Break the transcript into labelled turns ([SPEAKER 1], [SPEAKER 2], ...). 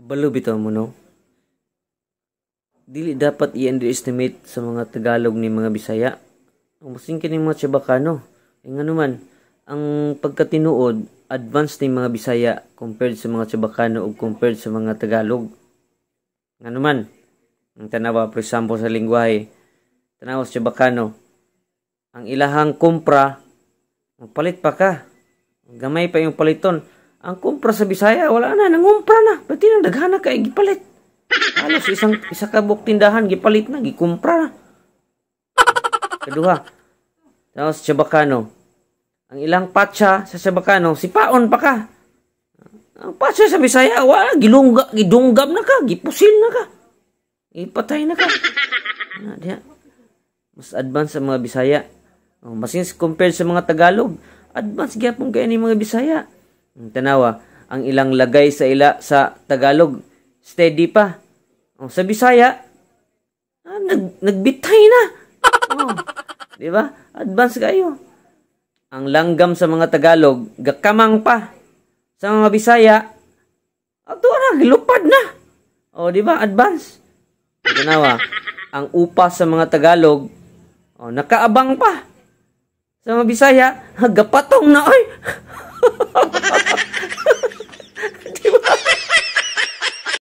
[SPEAKER 1] Kabalo bitaw mo no. Dili dapat i-underestimate sa mga Tagalog ni mga Bisaya. Ang masing kining mga Chabacano. Nga naman, ang pagkatinuod, advanced ni mga Bisaya compared sa mga Chabacano o compared sa mga Tagalog. Nga naman, ang tanawa, for example, sa lingwahe, tanawa sa Chabacano, ang ilahang kumpra, magpalit pa ka. Gamay pa yung paliton. Ang kumpra sa Bisaya, wala na, nangumpra na. Pati nang daghana ka, gipalit. Halos isa kabuk tindahan, gipalit na, gikumpra na. Kaduha, tanawa sa Chabacano, ang ilang patsa sa Chabacano, sipaon pa ka. Ang patsa sa Bisaya, wala, gidunggam na ka, gipusil na ka. Ipatay na ka. Mas advance sa mga Bisaya. Masin compared sa mga Tagalog, advance gyapon kay ni mga Bisaya. Tanawa, ang ilang lagay sa Tagalog, steady pa. Sa Bisaya, nagbitay na. Di ba? Advance kayo. Ang langgam sa mga Tagalog, gakamang pa. Sa mga Bisaya, ato na, gilupad na. Di ba? Advance. Tanawa, ang upa sa mga Tagalog, nakaabang pa. Sa mga Bisaya, gapatong na, oy.